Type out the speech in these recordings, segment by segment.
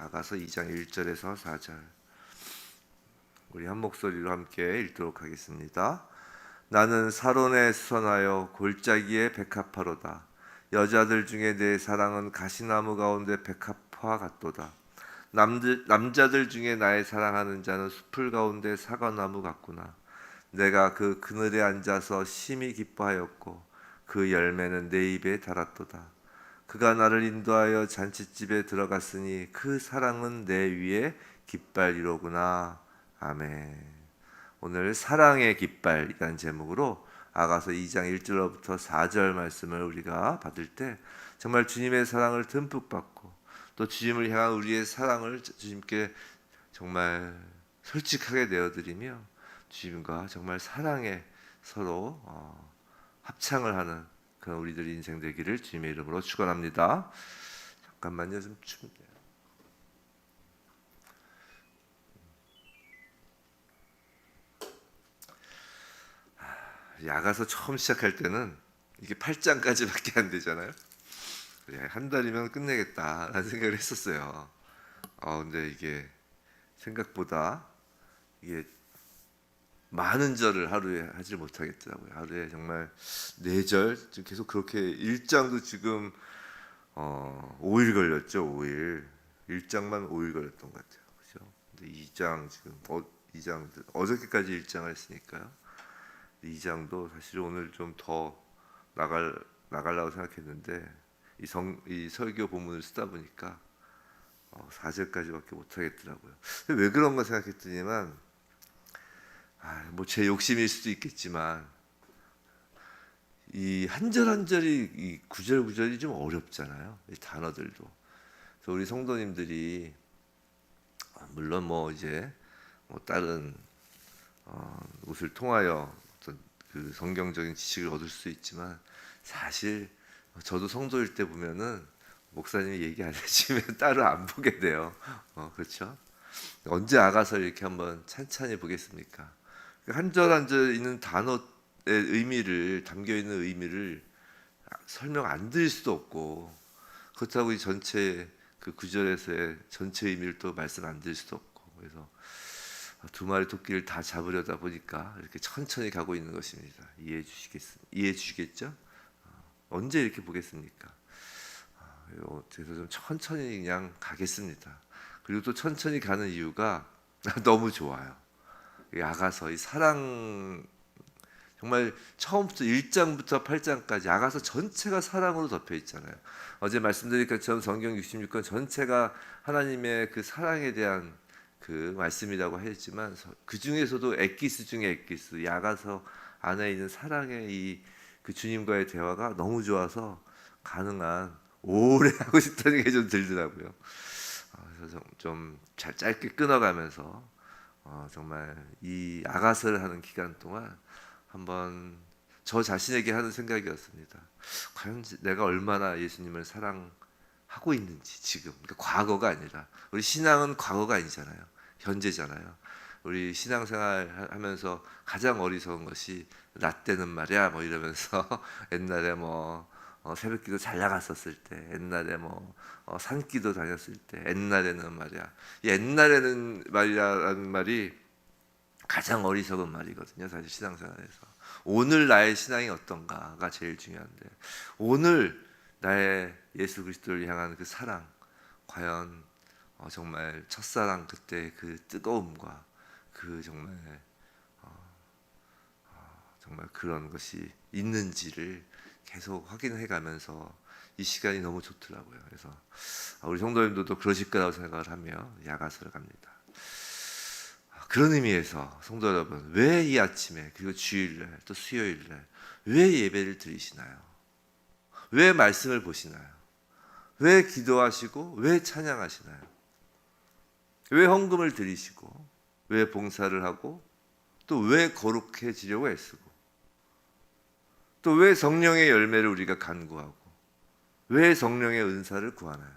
아가서 2장 1절에서 4절. 우리 한 목소리로 함께 읽도록 하겠습니다. 나는 사론에 수선하여 골짜기에 백합화로다. 여자들 중에 내 사랑은 가시나무 가운데 백합화 같도다. 남자들 중에 나의 사랑하는 자는 숲을 가운데 사과나무 같구나. 내가 그 그늘에 앉아서 심히 기뻐하였고 그 열매는 내 입에 달았도다. 그가 나를 인도하여 잔치집에 들어갔으니 그 사랑은 내 위에 깃발이로구나. 아멘. 오늘 사랑의 깃발이라는 제목으로 아가서 2장 1절부터 4절 말씀을 우리가 받을 때 정말 주님의 사랑을 듬뿍 받고 또 주님을 향한 우리의 사랑을 주님께 정말 솔직하게 내어드리며 주님과 정말 사랑에 서로 합창을 하는 그런 우리들 인생 되기를 주님의 이름으로 축원합니다. 잠깐만요, 좀 춥네요. 야가서 처음 시작할 때는 이게 8장까지밖에 안 되잖아요. 그래, 한 달이면 끝내겠다라는 생각을 했었어요. 근데 이게 생각보다 이게 많은 절을 하루에 하지 못하겠더라고요. 하루에 정말 4절, 지금 계속 그렇게 1장도 지금 5일 걸렸죠. 5일. 1장만 5일 걸렸던 것 같아요. 그렇죠? 근데 2장 지금 2장 어저께까지 1장을 했으니까요. 2장도 사실 오늘 좀 더 나가려고 생각했는데 이 설교 본문을 쓰다 보니까 4절까지밖에 못 하겠더라고요. 왜 그런가 생각했더니만 뭐 제 욕심일 수도 있겠지만 이 한 절 한 절이 이 구절 구절이 좀 어렵잖아요. 이 단어들도. 그래서 우리 성도님들이 물론 뭐 이제 뭐 다른 것을 통하여 어떤 그 성경적인 지식을 얻을 수 있지만 사실 저도 성도일 때 보면은 목사님이 얘기 안 해주면 따로 안 보게 돼요. 그렇죠? 언제 아가서 이렇게 한번 찬찬히 보겠습니까? 한 절 한 절 있는 단어의 의미를 담겨 있는 의미를 설명 안 드릴 수도 없고 그렇다고 이 전체 그 구절에서의 전체 의미를 또 말씀 안 드릴 수도 없고 그래서 두 마리 토끼를 다 잡으려다 보니까 이렇게 천천히 가고 있는 것입니다. 이해해 주시겠죠? 언제 이렇게 보겠습니까? 그래서 좀 천천히 그냥 가겠습니다. 그리고 또 천천히 가는 이유가 너무 좋아요. 아가서 이 사랑 정말 처음부터 1장부터 8장까지 아가서 전체가 사랑으로 덮여 있잖아요. 어제 말씀드린 것처럼 성경 66권 전체가 하나님의 그 사랑에 대한 그 말씀이라고 했지만 그 중에서도 엑기스 중에 엑기스, 아가서 안에 있는 사랑의 이 그 주님과의 대화가 너무 좋아서 가능한 오래 하고 싶다는 게 좀 들더라고요. 그래서 좀 잘 짧게 끊어가면서 정말 이 아가서를 하는 기간 동안 한번 저 자신에게 하는 생각이었습니다. 과연 내가 얼마나 예수님을 사랑하고 있는지 지금 그러니까 과거가 아니라 우리 신앙은 과거가 아니잖아요. 현재잖아요. 우리 신앙생활 하면서 가장 어리석은 것이 나 때는 말이야 뭐 이러면서 옛날에 뭐 새벽기도 잘 나갔었을 때 옛날에 뭐 산기도 다녔을 때 옛날에는 말이야 옛날에는 말이라는 말이 가장 어리석은 말이거든요. 사실 신앙생활에서 오늘 나의 신앙이 어떤가가 제일 중요한데 오늘 나의 예수 그리스도를 향한 그 사랑 과연 정말 첫사랑 그때 그 뜨거움과 그 정말 그런 것이 있는지를 계속 확인해 가면서 이 시간이 너무 좋더라고요. 그래서 우리 성도님들도 그러실 거라고 생각을 하며 야가서를 갑니다. 그런 의미에서 성도 여러분, 왜 이 아침에 그리고 주일날 또 수요일날 왜 예배를 드리시나요? 왜 말씀을 보시나요? 왜 기도하시고 왜 찬양하시나요? 왜 헌금을 드리시고 왜 봉사를 하고 또 왜 거룩해지려고 애쓰고 또 왜 성령의 열매를 우리가 간구하고 왜 성령의 은사를 구하나요?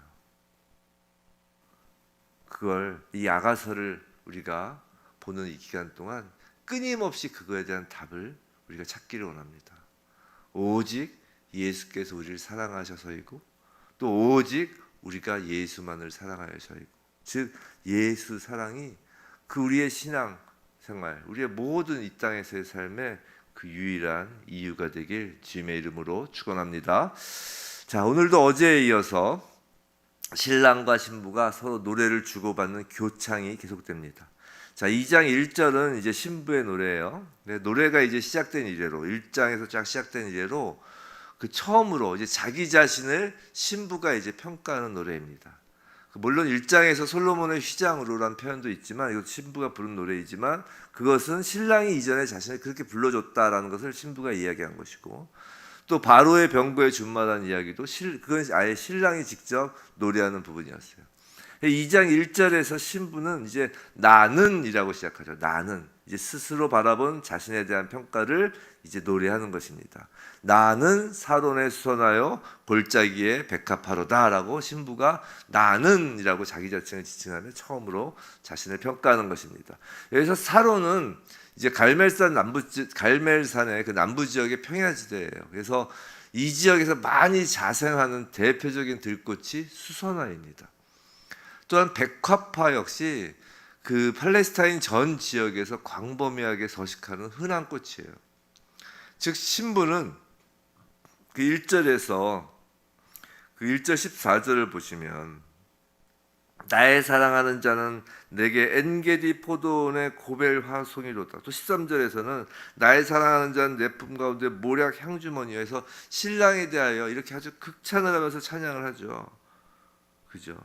그걸 이 아가서를 우리가 보는 이 기간 동안 끊임없이 그거에 대한 답을 우리가 찾기를 원합니다. 오직 예수께서 우리를 사랑하셔서이고 또 오직 우리가 예수만을 사랑하여서이고 즉 예수 사랑이 그 우리의 신앙 생활, 우리의 모든 이 땅에서의 삶의 그 유일한 이유가 되길 주님의 이름으로 축원합니다. 자, 오늘도 어제에 이어서 신랑과 신부가 서로 노래를 주고받는 교창이 계속됩니다. 자, 2장 1절은 이제 신부의 노래예요. 네, 노래가 이제 시작된 이래로 1장에서 쫙 시작된 이래로 그 처음으로 이제 자기 자신을 신부가 이제 평가하는 노래입니다. 물론 1장에서 솔로몬의 휘장으로란 표현도 있지만 이것도 신부가 부른 노래이지만 그것은 신랑이 이전에 자신을 그렇게 불러줬다라는 것을 신부가 이야기한 것이고, 또 바로의 병거에 준마라는 이야기도 그건 아예 신랑이 직접 노래하는 부분이었어요. 2장 1절에서 신부는 이제 나는이라고 시작하죠. 나는 이제 스스로 바라본 자신에 대한 평가를 이제 노래하는 것입니다. 나는 사론에 수선하여 골짜기에 백합화로다라고 신부가 나는이라고 자기 자신을 지칭하며 처음으로 자신을 평가하는 것입니다. 여기서 사론은 이제 갈멜산의 그 남부 지역의 평야지대예요. 그래서 이 지역에서 많이 자생하는 대표적인 들꽃이 수선화입니다. 또한 백합화 역시 그 팔레스타인 전 지역에서 광범위하게 서식하는 흔한 꽃이에요. 즉 신부는 그 1절에서 그 1절 14절을 보시면 나의 사랑하는 자는 내게 엔게디 포도원의 고벨 화송이로다. 또 13절에서는 나의 사랑하는 자는 내 품 가운데 모략 향주머니에서 신랑에 대하여 이렇게 아주 극찬을 하면서 찬양을 하죠. 그죠?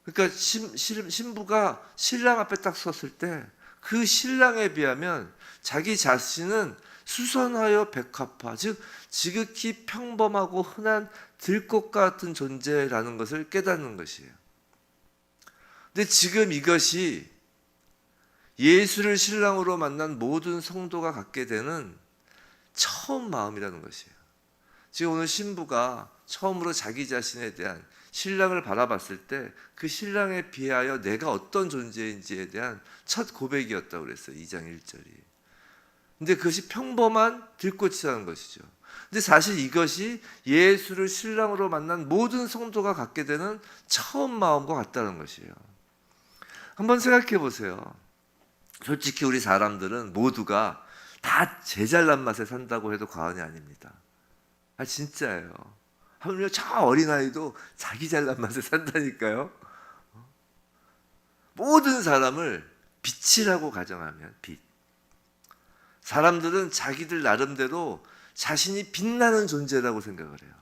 그러니까 신부가 신랑 앞에 딱 섰을 때 그 신랑에 비하면 자기 자신은 수선하여 백합화, 즉 지극히 평범하고 흔한 들꽃 같은 존재라는 것을 깨닫는 것이에요. 근데 지금 이것이 예수를 신랑으로 만난 모든 성도가 갖게 되는 처음 마음이라는 것이에요. 지금 오늘 신부가 처음으로 자기 자신에 대한 신랑을 바라봤을 때 그 신랑에 비하여 내가 어떤 존재인지에 대한 첫 고백이었다고 그랬어요. 2장 1절이. 근데 그것이 평범한 들꽃이라는 것이죠. 근데 사실 이것이 예수를 신랑으로 만난 모든 성도가 갖게 되는 처음 마음과 같다는 것이에요. 한번 생각해 보세요. 솔직히 우리 사람들은 모두가 다 제 잘난 맛에 산다고 해도 과언이 아닙니다. 아, 진짜예요. 하물며 저 어린아이도 자기 잘난 맛에 산다니까요. 모든 사람을 빛이라고 가정하면 빛. 사람들은 자기들 나름대로 자신이 빛나는 존재라고 생각을 해요.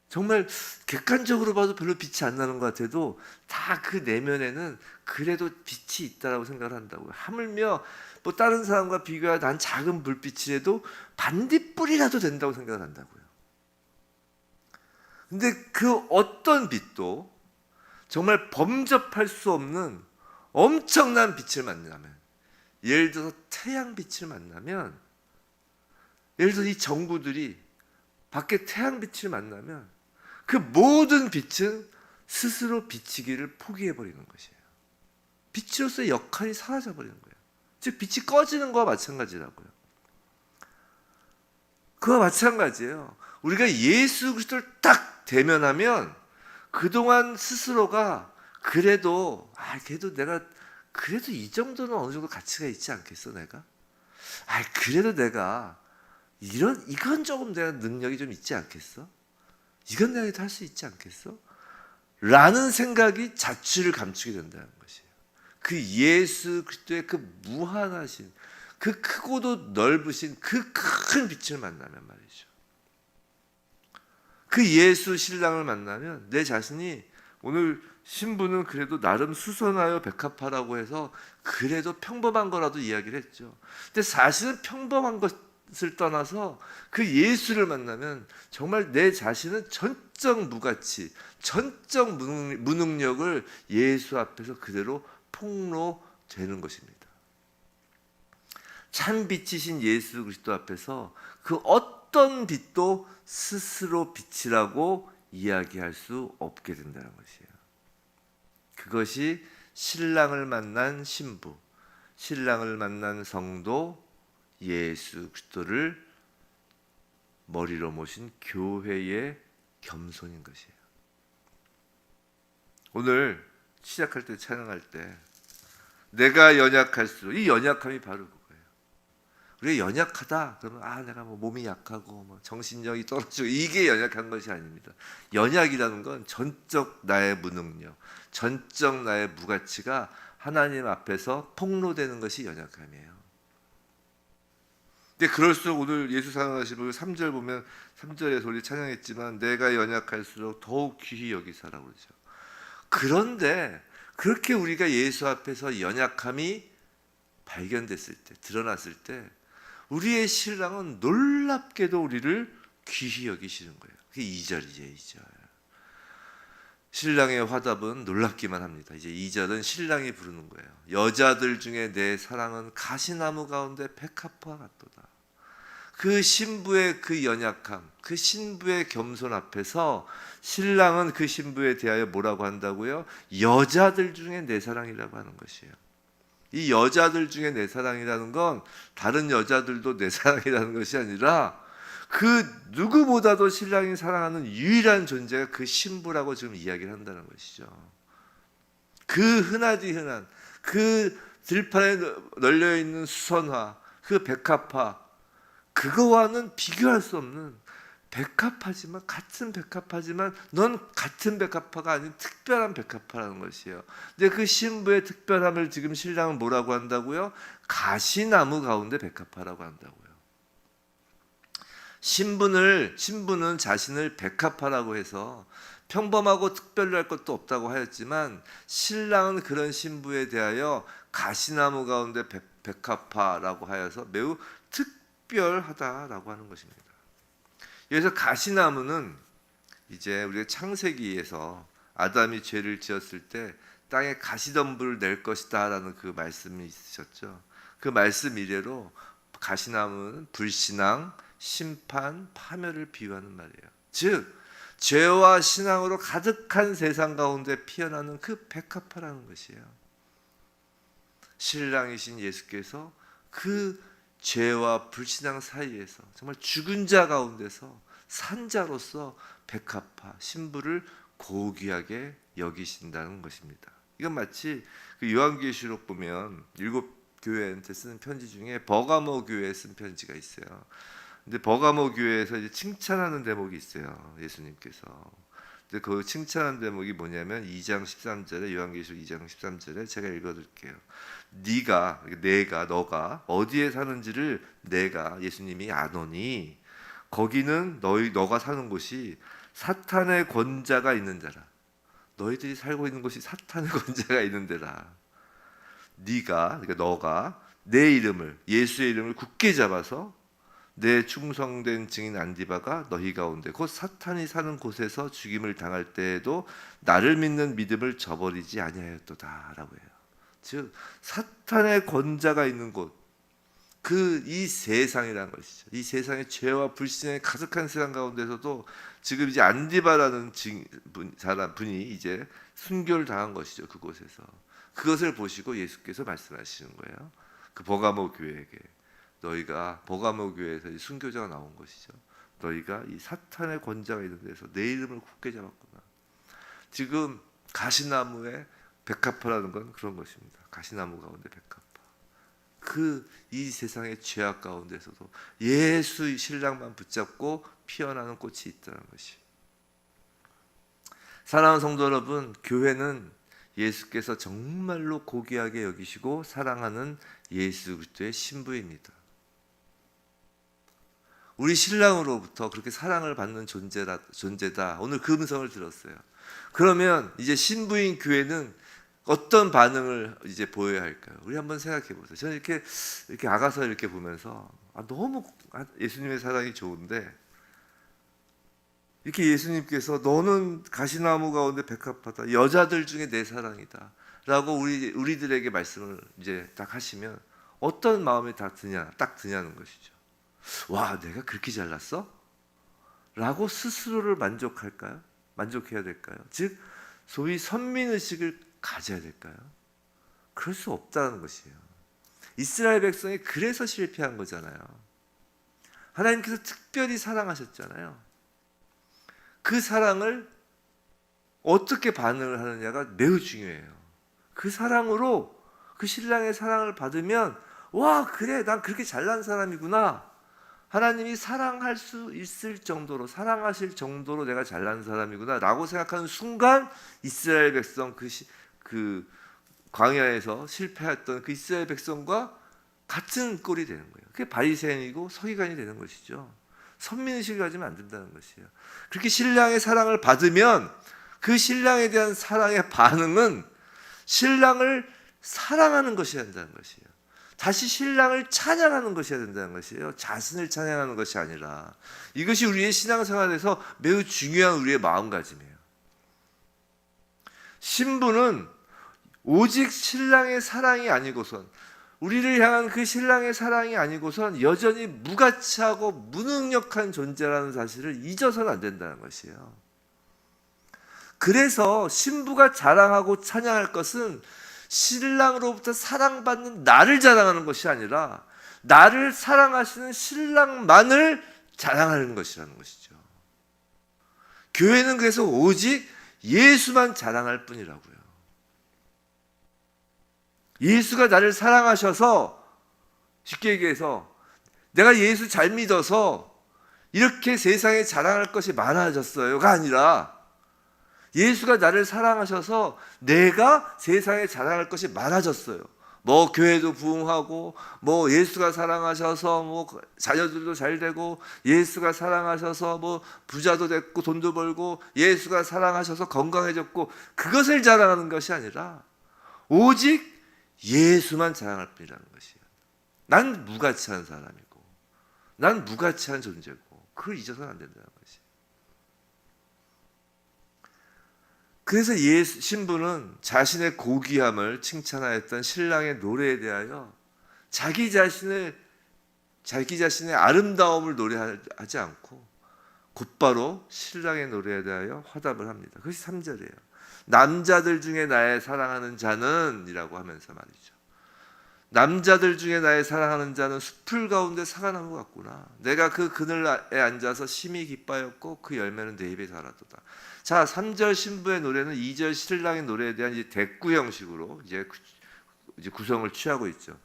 정말 객관적으로 봐도 별로 빛이 안 나는 것 같아도 다 그 내면에는 그래도 빛이 있다라고 생각을 한다고요. 하물며 뭐 다른 사람과 비교하여 난 작은 불빛이라도 반딧불이라도 된다고 생각을 한다고요. 근데 그 어떤 빛도 정말 범접할 수 없는 엄청난 빛을 만나면, 예를 들어서 태양빛을 만나면, 예를 들어서 이 정부들이 밖에 태양빛을 만나면 그 모든 빛은 스스로 비치기를 포기해버리는 것이에요. 빛으로서의 역할이 사라져버리는 거예요. 즉 빛이 꺼지는 거와 마찬가지라고요. 그와 마찬가지예요. 우리가 예수 그리스도를 딱 대면하면 그동안 스스로가 그래도 내가 그래도 이 정도는 어느 정도 가치가 있지 않겠어 내가? 그래도 내가 이건 조금 내가 능력이 좀 있지 않겠어? 이건 내가 할 수 있지 않겠어? 라는 생각이 자취를 감추게 된다는 것이에요. 그 예수 그리스도의 그 무한하신, 그 크고도 넓으신 그 큰 빛을 만나면 말이죠. 그 예수 신랑을 만나면 내 자신이, 오늘 신부는 그래도 나름 수선하여 백합화라고 해서 그래도 평범한 거라도 이야기를 했죠. 근데 사실은 평범한 것을 떠나서 그 예수를 만나면 정말 내 자신은 전적 무가치, 전적 무능력을 예수 앞에서 그대로 폭로되는 것입니다. 참 빛이신 예수 그리스도 앞에서 그 어떤 빛도 스스로 빛이라고 이야기할 수 없게 된다는 것이에요. 그것이 신랑을 만난 신부, 신랑을 만난 성도, 예수 그리스도를 머리로 모신 교회의 겸손인 것이에요. 오늘 시작할 때 찬양할 때 내가 연약할수록 이 연약함이 바로 그거예요. 우리가 연약하다 그러면 내가 뭐 몸이 약하고 뭐 정신력이 떨어지고 이게 연약한 것이 아닙니다. 연약이라는 건 전적 나의 무능력, 전적 나의 무가치가 하나님 앞에서 폭로되는 것이 연약함이에요. 근데 그럴수록 오늘 예수 사랑하시고 3절 보면 3절에서 우리 찬양했지만 내가 연약할수록 더욱 귀히 여기사라고 그러죠. 그런데 그렇게 우리가 예수 앞에서 연약함이 발견됐을 때, 드러났을 때 우리의 신랑은 놀랍게도 우리를 귀히 여기시는 거예요. 그게 2절이죠. 2절. 신랑의 화답은 놀랍기만 합니다. 이제 2절은 신랑이 부르는 거예요. 여자들 중에 내 사랑은 가시나무 가운데 백합화 같도다. 그 신부의 그 연약함, 그 신부의 겸손 앞에서 신랑은 그 신부에 대하여 뭐라고 한다고요? 여자들 중에 내 사랑이라고 하는 것이에요. 이 여자들 중에 내 사랑이라는 건 다른 여자들도 내 사랑이라는 것이 아니라 그 누구보다도 신랑이 사랑하는 유일한 존재가 그 신부라고 지금 이야기를 한다는 것이죠. 그 흔하디 흔한 그 들판에 널려있는 수선화, 그 백합화, 그거와는 비교할 수 없는 백합화지만 같은 백합화지만 넌 같은 백합화가 아닌 특별한 백합화라는 것이에요. 근데 그 신부의 특별함을 지금 신랑은 뭐라고 한다고요? 가시나무 가운데 백합화라고 한다고요. 신부는 자신을 백합화라고 해서 평범하고 특별로 할 것도 없다고 하였지만 신랑은 그런 신부에 대하여 가시나무 가운데 백합화라고 하여서 매우 특별하다라고 하는 것입니다. 여기서 가시나무는 이제 우리가 창세기에서 아담이 죄를 지었을 때 땅에 가시덤불을 낼 것이다라는 그 말씀이 있으셨죠. 그 말씀 이래로 가시나무는 불신앙, 심판, 파멸을 비유하는 말이에요. 즉 죄와 신앙으로 가득한 세상 가운데 피어나는 그 백합화라는 것이에요. 신랑이신 예수께서 그 죄와 불신앙 사이에서 정말 죽은 자 가운데서 산자로서 백합화 신부를 고귀하게 여기신다는 것입니다. 이건 마치 그 요한계시록 보면 7교회한테 쓰는 편지 중에 버가모 교회에 쓴 편지가 있어요. 근데 버가모 교회에서 이제 칭찬하는 대목이 있어요. 예수님께서. 근데 그 칭찬하는 대목이 뭐냐면 2장 13절에 요한계시록 2장 13절에 제가 읽어드릴게요. 너가 어디에 사는지를 내가 예수님이 아노니 거기는 너가 사는 곳이 사탄의 권자가 있는 데라. 너희들이 살고 있는 곳이 사탄의 권자가 있는 데라. 너가 내 이름을 예수의 이름을 굳게 잡아서 내 충성된 증인 안디바가 너희 가운데 곧 사탄이 사는 곳에서 죽임을 당할 때에도 나를 믿는 믿음을 저버리지 아니하였도다라고 해요. 즉 사탄의 권자가 있는 곳, 이 세상이라는 것이죠. 이 세상의 죄와 불신에 가득한 세상 가운데서도 지금 이제 안디바라는 분이 이제 순교를 당한 것이죠. 그곳에서 그것을 보시고 예수께서 말씀하시는 거예요. 그 버가모 교회에게. 너희가 버가모 교회에서 순교자가 나온 것이죠. 너희가 이 사탄의 권자가 있는 데서 내 이름을 굳게 잡았구나. 지금 가시나무의 백합화라는 건 그런 것입니다. 가시나무 가운데 백합화. 이 세상의 죄악 가운데서도 예수의 신랑만 붙잡고 피어나는 꽃이 있다는 것이. 사랑하는 성도 여러분, 교회는 예수께서 정말로 고귀하게 여기시고 사랑하는 예수 그리스도의 신부입니다. 우리 신랑으로부터 그렇게 사랑을 받는 존재다. 오늘 그 음성을 들었어요. 그러면 이제 신부인 교회는 어떤 반응을 이제 보여야 할까요? 우리 한번 생각해 보세요. 저는 이렇게 아가서 이렇게 보면서 너무 예수님의 사랑이 좋은데 이렇게 예수님께서 너는 가시나무 가운데 백합화다. 여자들 중에 내 사랑이다라고 우리들에게 말씀을 이제 딱 하시면 어떤 마음이 딱 드냐는 것이죠. 와, 내가 그렇게 잘났어? 라고 스스로를 만족해야 될까요? 즉 소위 선민의식을 가져야 될까요? 그럴 수 없다는 것이에요. 이스라엘 백성이 그래서 실패한 거잖아요. 하나님께서 특별히 사랑하셨잖아요. 그 사랑을 어떻게 반응을 하느냐가 매우 중요해요. 그 사랑으로 그 신랑의 사랑을 받으면 와, 그래, 난 그렇게 잘난 사람이구나. 하나님이 사랑할 수 있을 정도로, 사랑하실 정도로 내가 잘난 사람이구나 라고 생각하는 순간 이스라엘 백성, 그 광야에서 실패했던 그 이스라엘 백성과 같은 꼴이 되는 거예요. 그게 바리새인이고 서기관이 되는 것이죠. 선민의식을 가지면 안 된다는 것이에요. 그렇게 신랑의 사랑을 받으면 그 신랑에 대한 사랑의 반응은 신랑을 사랑하는 것이어야 된다는 것이에요. 다시 신랑을 찬양하는 것이어야 된다는 것이에요. 자신을 찬양하는 것이 아니라. 이것이 우리의 신앙생활에서 매우 중요한 우리의 마음가짐이에요. 신부는 오직 신랑의 사랑이 아니고선, 우리를 향한 그 신랑의 사랑이 아니고선 여전히 무가치하고 무능력한 존재라는 사실을 잊어서는 안 된다는 것이에요. 그래서 신부가 자랑하고 찬양할 것은 신랑으로부터 사랑받는 나를 자랑하는 것이 아니라 나를 사랑하시는 신랑만을 자랑하는 것이라는 것이죠. 교회는 그래서 오직 예수만 자랑할 뿐이라고요. 예수가 나를 사랑하셔서, 쉽게 얘기해서 내가 예수 잘 믿어서 이렇게 세상에 자랑할 것이 많아졌어요가 아니라 예수가 나를 사랑하셔서 내가 세상에 자랑할 것이 많아졌어요. 뭐 교회도 부흥하고, 뭐 예수가 사랑하셔서 뭐 자녀들도 잘 되고, 예수가 사랑하셔서 뭐 부자도 됐고 돈도 벌고, 예수가 사랑하셔서 건강해졌고, 그것을 자랑하는 것이 아니라 오직 예수만 자랑할 뿐이라는 것이에요. 난 무가치한 사람이고, 난 무가치한 존재고, 그걸 잊어서는 안 된다는 것이에요. 그래서 신부는 자신의 고귀함을 칭찬하였던 신랑의 노래에 대하여 자기 자신의 아름다움을 노래하지 않고 곧바로 신랑의 노래에 대하여 화답을 합니다. 그것이 3절이에요. 남자들 중에 나의 사랑하는 자는 이라고 하면서 말이죠. 남자들 중에 나의 사랑하는 자는 숲을 가운데 사과나무 같구나. 내가 그 그늘에 앉아서 심히 기뻐하였고 그 열매는 내 입에 달았도다. 자, 3절 신부의 노래는 2절 신랑의 노래에 대한 이제 대꾸 형식으로 이제 구성을 취하고 있죠.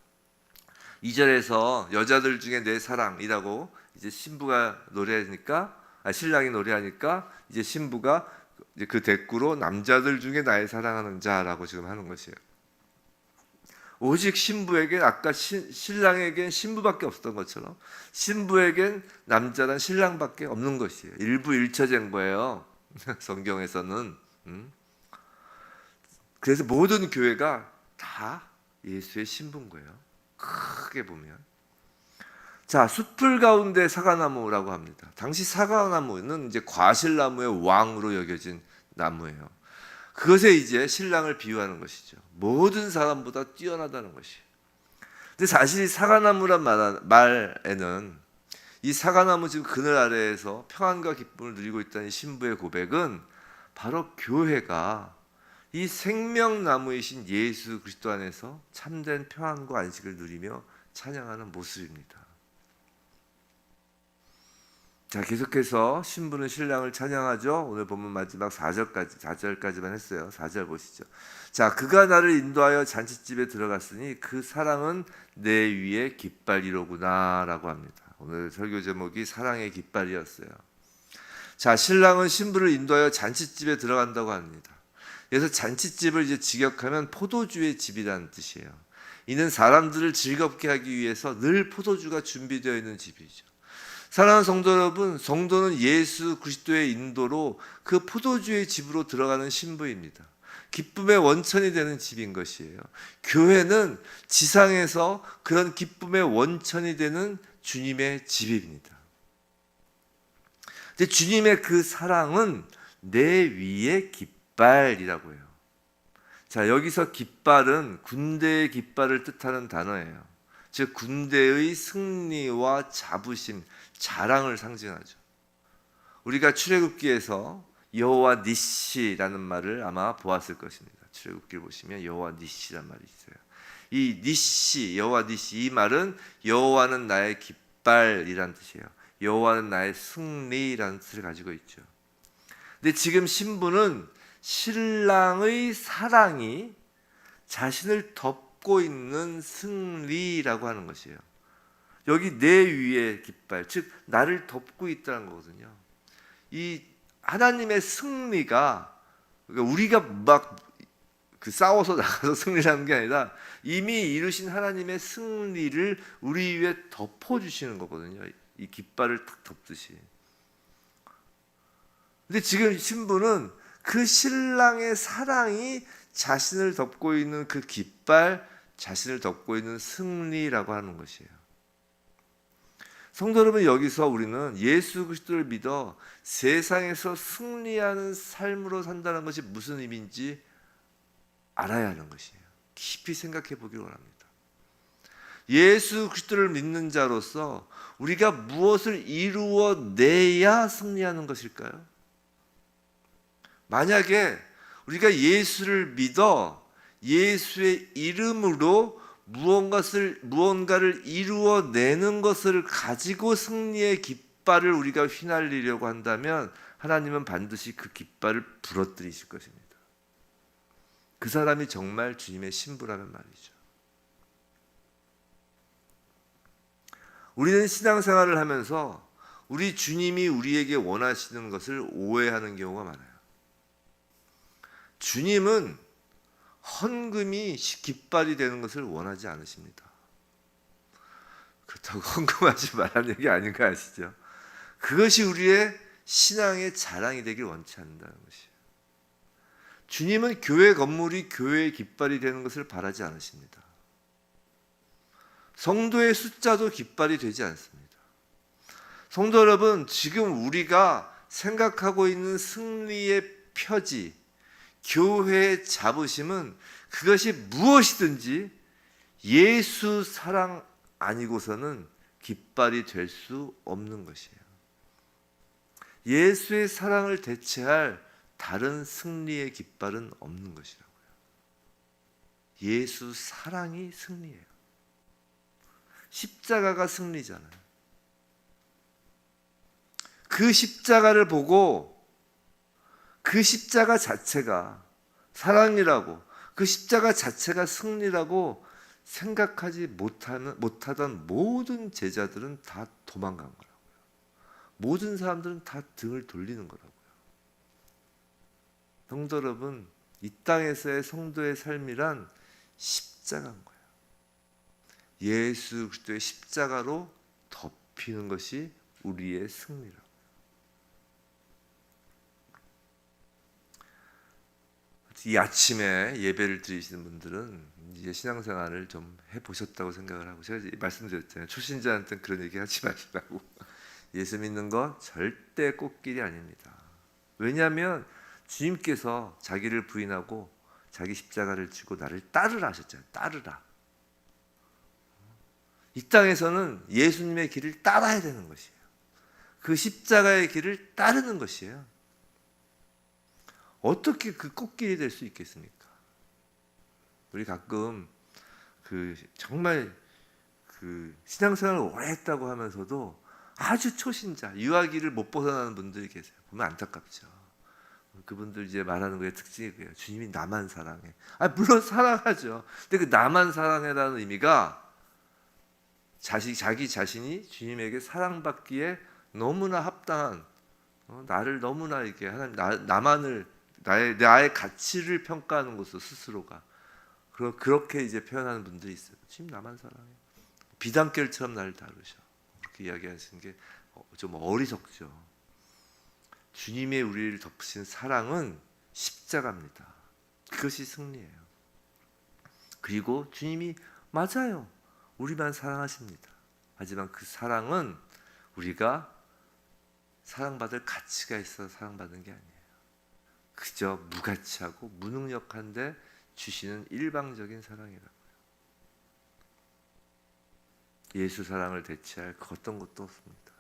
2절에서 여자들 중에 내 사랑이라고 이제 신부가 노래하니까, 신랑이 노래하니까 이제 신부가 이제 그 대꾸로 남자들 중에 나의 사랑하는 자라고 지금 하는 것이에요. 오직 신부에겐, 아까 신랑에겐 신부밖에 없었던 것처럼 신부에겐 남자란 신랑밖에 없는 것이에요. 일부 일처제인 거예요. 성경에서는. 그래서 모든 교회가 다 예수의 신부인 거예요. 크게 보면. 자, 숲을 가운데 사과나무라고 합니다. 당시 사과나무는 이제 과실나무의 왕으로 여겨진 나무예요. 그것에 이제 신랑을 비유하는 것이죠. 모든 사람보다 뛰어나다는 것이에요. 근데 사실 이 사과나무란 말에는, 이 사과나무 지금 그늘 아래에서 평안과 기쁨을 누리고 있다는 신부의 고백은 바로 교회가 이 생명나무이신 예수 그리스도 안에서 참된 평안과 안식을 누리며 찬양하는 모습입니다. 자, 계속해서 신부는 신랑을 찬양하죠. 오늘 본문 마지막 4절까지만 했어요. 4절 보시죠. 자, 그가 나를 인도하여 잔치집에 들어갔으니 그 사랑은 내 위에 깃발이로구나 라고 합니다. 오늘 설교 제목이 사랑의 깃발이었어요. 자, 신랑은 신부를 인도하여 잔치집에 들어간다고 합니다. 그래서 잔치집을 이제 직역하면 포도주의 집이라는 뜻이에요. 이는 사람들을 즐겁게 하기 위해서 늘 포도주가 준비되어 있는 집이죠. 사랑하는 성도 여러분, 성도는 예수 그리스도의 인도로 그 포도주의 집으로 들어가는 신부입니다. 기쁨의 원천이 되는 집인 것이에요. 교회는 지상에서 그런 기쁨의 원천이 되는 주님의 집입니다. 근데 주님의 그 사랑은 내 위에 깃발이라고 해요. 자, 여기서 깃발은 군대의 깃발을 뜻하는 단어예요. 즉 군대의 승리와 자부심, 자랑을 상징하죠. 우리가 출애굽기에서 여호와 니시라는 말을 아마 보았을 것입니다. 출애굽기를 보시면 여호와 니시라는 말이 있어요. 이 니시, 여호와 니시, 이 말은 여호와는 나의 깃발이라는 뜻이에요. 여호와는 나의 승리라는 뜻을 가지고 있죠. 근데 지금 신부는 신랑의 사랑이 자신을 덮고 있는 승리라고 하는 것이에요. 여기 내 위에 깃발, 즉 나를 덮고 있다는 거거든요. 이 하나님의 승리가, 그러니까 우리가 막 싸워서 나가서 승리하는 게 아니라 이미 이루신 하나님의 승리를 우리 위에 덮어주시는 거거든요. 이 깃발을 탁 덮듯이. 근데 지금 신부는 그 신랑의 사랑이 자신을 덮고 있는 그 깃발, 자신을 덮고 있는 승리라고 하는 것이에요. 성도 여러분, 여기서 우리는 예수 그리스도를 믿어 세상에서 승리하는 삶으로 산다는 것이 무슨 의미인지 알아야 하는 것이에요. 깊이 생각해 보기를 원합니다. 예수 그리스도를 믿는 자로서 우리가 무엇을 이루어내야 승리하는 것일까요? 만약에 우리가 예수를 믿어 예수의 이름으로 무언가를 이루어내는 것을 가지고 승리의 깃발을 우리가 휘날리려고 한다면 하나님은 반드시 그 깃발을 부러뜨리실 것입니다. 그 사람이 정말 주님의 신부라면 말이죠. 우리는 신앙생활을 하면서 우리 주님이 우리에게 원하시는 것을 오해하는 경우가 많아요. 주님은 헌금이 깃발이 되는 것을 원하지 않으십니다. 그렇다고 헌금하지 말라는 얘기 아닌 거 아시죠? 그것이 우리의 신앙의 자랑이 되길 원치 않는다는 것이에요. 주님은 교회 건물이 교회의 깃발이 되는 것을 바라지 않으십니다. 성도의 숫자도 깃발이 되지 않습니다. 성도 여러분, 지금 우리가 생각하고 있는 승리의 표지, 교회의 자부심은 그것이 무엇이든지 예수 사랑 아니고서는 깃발이 될 수 없는 것이에요. 예수의 사랑을 대체할 다른 승리의 깃발은 없는 것이라고요. 예수 사랑이 승리예요. 십자가가 승리잖아요. 그 십자가를 보고 그 십자가 자체가 사랑이라고, 그 십자가 자체가 승리라고 생각하지 못하던 모든 제자들은 다 도망간 거라고요. 모든 사람들은 다 등을 돌리는 거라고요. 성도 여러분, 이 땅에서의 성도의 삶이란 십자가인 거예요. 예수 그리스도의 십자가로 덮이는 것이 우리의 승리라고요. 이 아침에 예배를 드리시는 분들은 이제 신앙생활을 좀 해보셨다고 생각을 하고, 제가 말씀드렸잖아요. 초신자한테는 그런 얘기 하지 마시라고. 예수 믿는 거 절대 꽃길이 아닙니다. 왜냐하면 주님께서 자기를 부인하고 자기 십자가를 지고 나를 따르라 하셨잖아요. 따르라. 이 땅에서는 예수님의 길을 따라야 되는 것이에요. 그 십자가의 길을 따르는 것이에요. 어떻게 그 꽃길이 될 수 있겠습니까? 우리 가끔 정말 신앙생활을 오래 했다고 하면서도 아주 초신자, 유아기를 못 벗어나는 분들이 계세요. 보면 안타깝죠. 그분들 이제 말하는 거의 특징이 그래요. 주님이 나만 사랑해. 물론 사랑하죠. 근데 그 나만 사랑해라는 의미가 자기 자신이 주님에게 사랑받기에 너무나 합당한, 나를 너무나 이렇게 하나님 나만을 나의 가치를 평가하는 것으로 스스로가 그렇게 이제 표현하는 분들이 있어요. 주님 나만 사랑해. 비단결처럼 나를 다루셔. 그렇게 이야기하시는 게 좀 어리석죠. 주님의 우리를 덮으신 사랑은 십자가입니다. 그것이 승리예요. 그리고 주님이 맞아요. 우리만 사랑하십니다. 하지만 그 사랑은 우리가 사랑받을 가치가 있어서 사랑받는 게 아니에요. 그저 무가치하고 무능력한데 주시는 일방적인 사랑이라고요. 예수 사랑을 대체할 그 어떤 것도 없습니다.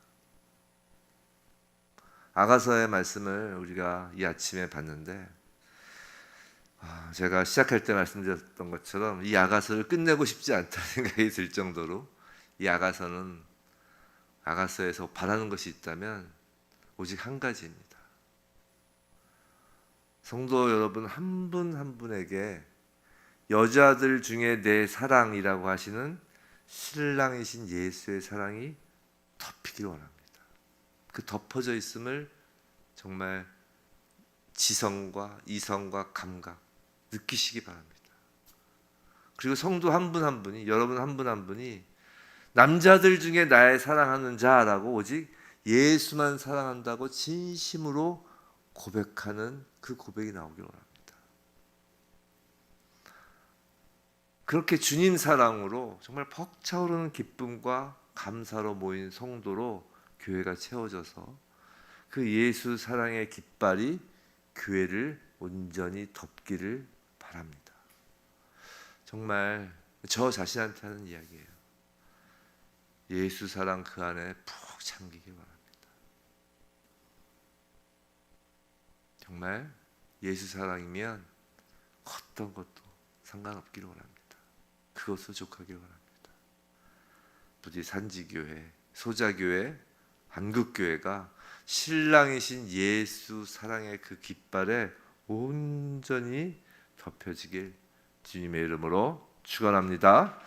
아가서의 말씀을 우리가 이 아침에 봤는데, 제가 시작할 때 말씀드렸던 것처럼 이 아가서를 끝내고 싶지 않다는 생각이 들 정도로, 이 아가서에서 바라는 것이 있다면 오직 한 가지입니다. 성도 여러분 한 분 한 분에게 여자들 중에 내 사랑이라고 하시는 신랑이신 예수의 사랑이 덮이길 원합니다. 그 덮어져 있음을 정말 지성과 이성과 감각 느끼시기 바랍니다. 그리고 성도 한 분 한 분이, 여러분 한 분 한 분이 남자들 중에 나의 사랑하는 자라고 오직 예수만 사랑한다고 진심으로 고백하는 그 고백이 나오길 원합니다. 그렇게 주님 사랑으로 정말 벅차오르는 기쁨과 감사로 모인 성도로 교회가 채워져서 그 예수 사랑의 깃발이 교회를 온전히 덮기를 바랍니다. 정말 저 자신한테 하는 이야기예요. 예수 사랑 그 안에 푹 잠기길 바랍니다. 정말 예수 사랑이면 어떤 것도 상관없기를 원합니다. 그것으로 족하길 바랍니다. 부디 산지교회, 소자교회, 한국교회가 신랑이신 예수 사랑의 그 깃발에 온전히 덮여지길 주님의 이름으로 축원합니다.